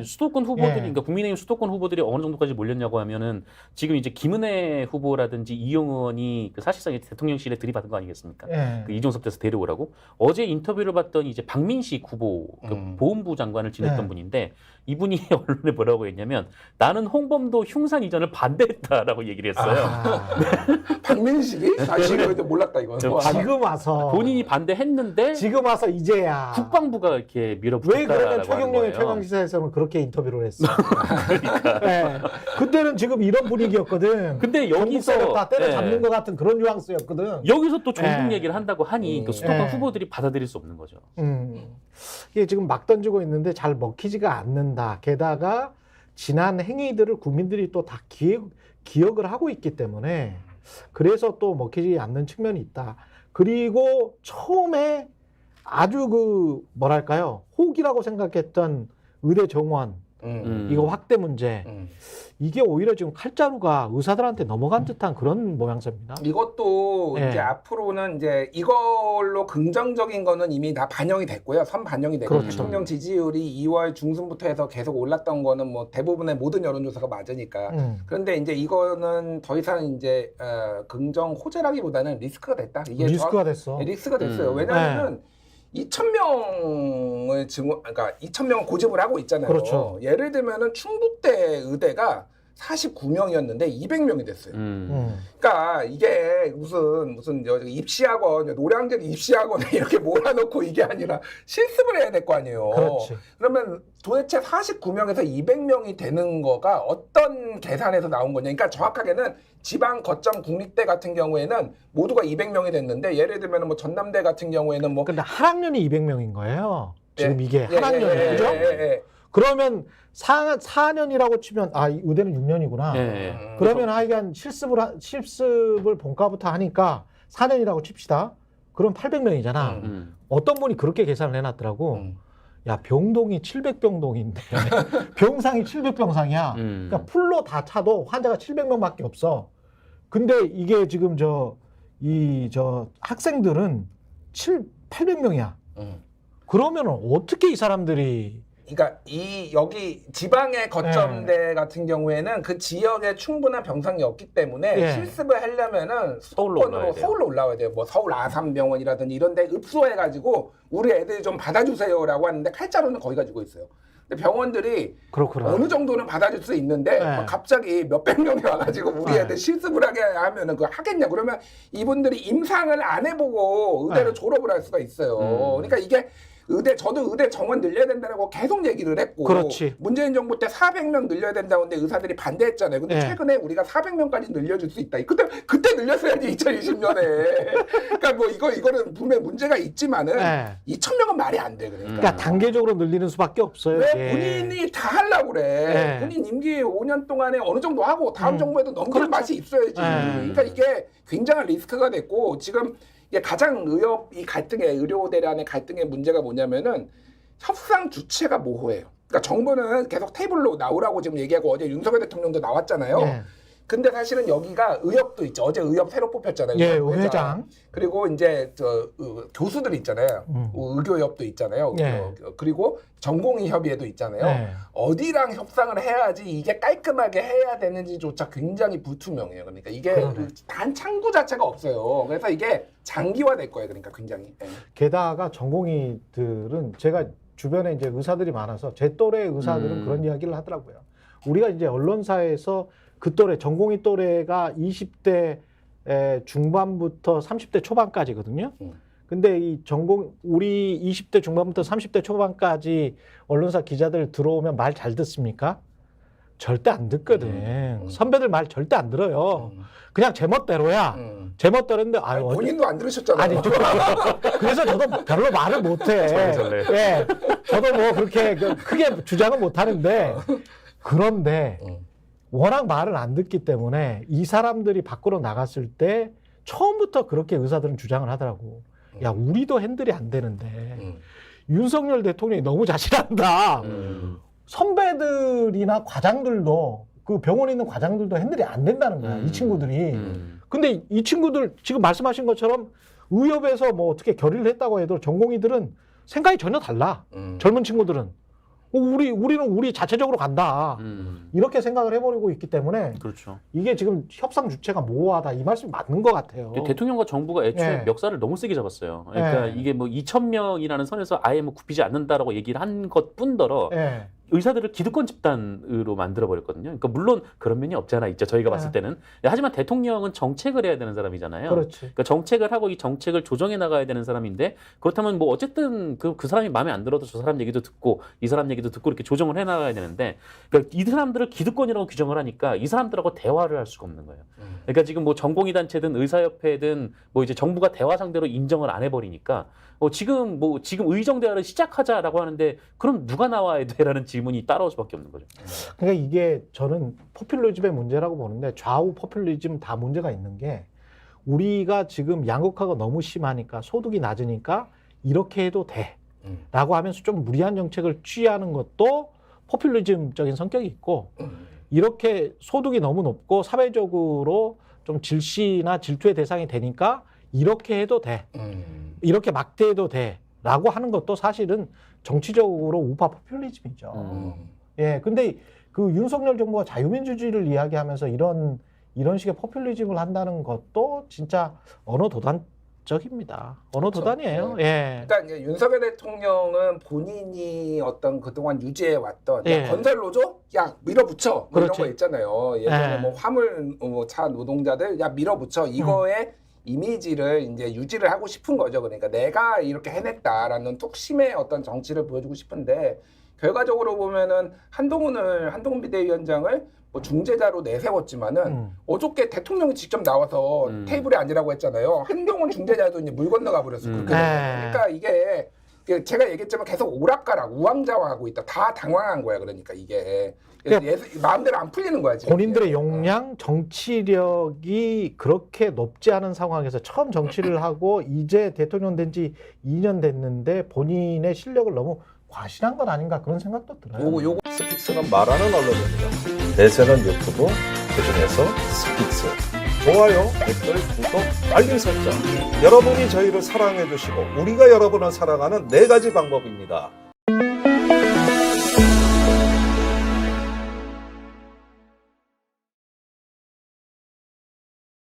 수도권 후보들이, 예. 그러니까 국민의힘 수도권 후보들이 어느 정도까지 몰렸냐고 하면은 지금 이제 김은혜 후보라든지 이용 의원이 그 사실상 대통령실에 들이받은 거 아니겠습니까? 예. 그 이종섭 대에서 데려오라고. 어제 인터뷰를 봤더니 이제 박민식 후보, 그 보훈부 장관을 지냈던 예. 분인데 이분이 언론에 뭐라고 했냐면 나는 홍범도 흉산 이전을 반대했다라고 얘기를 했어요. 박민식이? 나 지금 몰랐다 이거. 지금 와서 본인이 반대했는데 지금 와서 이제야 국방부가 이렇게 왜 밀어붙였다라고 그러면 하는 최경영의 거예요. 최강시사에서는 그렇게 인터뷰를 했어. 네. 그때는 지금 이런 분위기였거든. 근데 여기서 여기서 다 때려잡는 예. 것 같은 그런 뉘앙스였거든. 여기서 또 종북 예. 얘기를 한다고 하니 그 수도권 예. 후보들이 받아들일 수 없는 거죠. 이게 지금 막 던지고 있는데 잘 먹히지가 않는다. 게다가 지난 행위들을 국민들이 또 다 기억을 하고 있기 때문에 그래서 또 먹히지 않는 측면이 있다. 그리고 처음에 아주 그 뭐랄까요, 호기라고 생각했던 의대 정원 이거 확대 문제 이게 오히려 지금 칼자루가 의사들한테 넘어간 듯한 그런 모양새입니다. 이것도 예. 이제 앞으로는 이제 이걸로 긍정적인 거는 이미 다 반영이 됐고요. 선 반영이 됐고 그렇죠. 대통령 지지율이 2월 중순부터 해서 계속 올랐던 거는 뭐 대부분의 모든 여론조사가 맞으니까. 그런데 이제 이거는 더 이상 이제 긍정 호재라기보다는 리스크가 됐다. 이게 리스크가 됐어. 리스크가 됐어요. 왜냐하면 2,000명을 그러니까 2,000명을 고집을 하고 있잖아요. 그렇죠. 예를 들면은 충북대 의대가 49명이었는데 200명이 됐어요. 그러니까 이게 무슨 입시학원, 노량진 입시학원에 이렇게 몰아놓고 이게 아니라 실습을 해야 될 거 아니에요. 그렇지. 그러면 도대체 49명에서 200명이 되는 거가 어떤 계산에서 나온 거냐. 그러니까 정확하게는 지방 거점 국립대 같은 경우에는 모두가 200명이 됐는데 예를 들면 뭐 전남대 같은 경우에는 뭐 근데 한 학년이 200명인 거예요. 지금 예. 이게 예, 한 학년이 예, 그죠? 예, 예. 그러면 4년이라고 치면 의대는 6년이구나. 네. 그러면 하여간 실습을 본과부터 하니까 4년이라고 칩시다. 그럼 800명이잖아. 어떤 분이 그렇게 계산을 해놨더라고. 야, 병동이 700병동인데 병상이 700병상이야. 그러니까 풀로 다 차도 환자가 700명밖에 없어. 근데 이게 지금 학생들은 800명이야. 그러면 어떻게 이 사람들이 그러니까 여기 지방의 거점대 같은 경우에는 그 지역에 충분한 병상이 없기 때문에 실습을 하려면은 수도권으로 서울로 올라와야 돼요. 뭐 서울 아산병원이라든지 이런 데 읍소해가지고 우리 애들 좀 받아주세요라고 하는데 칼자루는 거기 가지고 있어요. 근데 병원들이 그렇구나. 어느 정도는 받아줄 수 있는데 갑자기 몇백 명이 와가지고 우리 애들 실습을 하게 하면은 그거 하겠냐? 그러면 이분들이 임상을 안 해보고 의대를 졸업을 할 수가 있어요. 그러니까 이게 저도 의대 정원 늘려야 된다고 계속 얘기를 했고 그렇지. 문재인 정부 때 400명 늘려야 된다고 했는데 의사들이 반대했잖아요. 근데 최근에 우리가 400명까지 늘려줄 수 있다. 그때 늘렸어야지 2020년에. 그러니까 뭐 이거는 분명히 문제가 있지만은 2,000명은 말이 안 돼. 그러니까 단계적으로 늘리는 수밖에 없어요. 왜 본인이 다 하려고 그래. 본인 임기 5년 동안에 어느 정도 하고 다음 정부에도 넘기는 맛이 있어야지. 그러니까 이게 굉장한 리스크가 됐고 지금 이게 가장 의료대 간의 갈등의 문제가 뭐냐면은 협상 주체가 모호해요. 그러니까 정부는 계속 테이블로 나오라고 지금 얘기하고 어제 윤석열 대통령도 나왔잖아요. 근데 사실은 여기가 의협도 있죠. 어제 의협 새로 뽑혔잖아요. 회장. 그리고 이제 교수들 있잖아요. 의교협도 있잖아요. 그리고 전공의 협의회도 있잖아요. 어디랑 협상을 해야지 이게 깔끔하게 해야 되는지조차 굉장히 불투명해요. 그러니까 이게 단 창구 자체가 없어요. 그래서 이게 장기화될 거예요. 그러니까 굉장히. 게다가 전공의들은 제가 주변에 이제 의사들이 많아서 제 또래 의사들은 그런 이야기를 하더라고요. 우리가 이제 언론사에서 그 또래, 전공의 또래가 20대 중반부터 30대 초반까지거든요. 근데 우리 20대 중반부터 30대 초반까지 언론사 기자들 들어오면 말 잘 듣습니까? 절대 안 듣거든. 선배들 말 절대 안 들어요. 그냥 제멋대로야. 제멋대로인데, 본인도 안 들으셨잖아요. 그래서 저도 별로 말을 못해. 저도 뭐 그렇게 크게 주장은 못 하는데, 그런데, 워낙 말을 안 듣기 때문에 이 사람들이 밖으로 나갔을 때 처음부터 그렇게 의사들은 주장을 하더라고. 야, 우리도 핸들이 안 되는데 윤석열 대통령이 너무 자신한다. 선배들이나 과장들도 그 병원에 있는 과장들도 핸들이 안 된다는 거야. 이 친구들이. 근데 이 친구들 지금 말씀하신 것처럼 의협에서 뭐 어떻게 결의를 했다고 해도 전공의들은 생각이 전혀 달라. 젊은 친구들은. 우리는 우리 자체적으로 간다. 이렇게 생각을 해버리고 있기 때문에 그렇죠. 이게 지금 협상 주체가 모호하다 이 말씀이 맞는 것 같아요. 대통령과 정부가 애초에 예. 멱살을 너무 세게 잡았어요. 그러니까 예. 이게 뭐 2,000명이라는 선에서 아예 뭐 굽히지 않는다라고 얘기를 한 것뿐더러 예. 의사들을 기득권 집단으로 만들어 버렸거든요. 그러니까 물론 그런 면이 없지 않아 있죠. 저희가 네. 봤을 때는. 하지만 대통령은 정책을 해야 되는 사람이잖아요. 그렇지. 그러니까 정책을 하고 이 정책을 조정해 나가야 되는 사람인데 그렇다면 뭐 어쨌든 그 사람이 마음에 안 들어도 저 사람 얘기도 듣고 이 사람 얘기도 듣고 이렇게 조정을 해 나가야 되는데 그러니까 이 사람들을 기득권이라고 규정을 하니까 이 사람들하고 대화를 할 수가 없는 거예요. 그러니까 지금 뭐 전공의 단체든 의사협회든 뭐 이제 정부가 대화 상대로 인정을 안 해버리니까 지금 의정 대화를 시작하자라고 하는데 그럼 누가 나와야 돼라는 질문이 따라올 수밖에 없는 거죠. 그러니까 이게 저는 포퓰리즘의 문제라고 보는데 좌우 포퓰리즘 다 문제가 있는 게 우리가 지금 양극화가 너무 심하니까 소득이 낮으니까 이렇게 해도 돼라고 하면서 좀 무리한 정책을 취하는 것도 포퓰리즘적인 성격이 있고 이렇게 소득이 너무 높고 사회적으로 좀 질시나 질투의 대상이 되니까 이렇게 해도 돼. 이렇게 막대해도 돼라고 하는 것도 사실은 정치적으로 우파 포퓰리즘이죠. 예, 근데 그 윤석열 정부가 자유민주주의를 이야기하면서 이런 식의 포퓰리즘을 한다는 것도 진짜 언어 도단적입니다. 언어 그렇죠. 도단이에요. 네. 예. 그러니까 이제 윤석열 대통령은 본인이 어떤 그동안 유지해 왔던 예. 건설 노조 야 밀어붙여 뭐 이런 그렇지. 거 있잖아요. 예전에 예. 뭐 화물 차 노동자들 야 밀어붙여 이거에 이미지를 이제 유지를 하고 싶은 거죠. 그러니까 내가 이렇게 해냈다라는 뚝심의 어떤 정치를 보여주고 싶은데 결과적으로 보면은 한동훈 비대위원장을 뭐 중재자로 내세웠지만은 어저께 대통령이 직접 나와서 테이블에 앉으라고 했잖아요. 한동훈 중재자도 이제 물 건너가 버렸어. 그렇게 되면. 그러니까 이게 제가 얘기했지만 계속 오락가락 우왕좌왕하고 있다. 다 당황한 거야. 그러니까 이게 마음대로 안 풀리는 거야 지금. 본인들의 역량, 정치력이 그렇게 높지 않은 상황에서 처음 정치를 하고 이제 대통령 된 지 2년 됐는데 본인의 실력을 너무 과신한 건 아닌가 그런 생각도 들어요. 스픽스는 말하는 언론입니다. 대세는 유튜브, 그중에서 스픽스. 좋아요, 댓글, 구독, 알림 설정. 여러분이 저희를 사랑해 주시고 우리가 여러분을 사랑하는 4가지 방법입니다.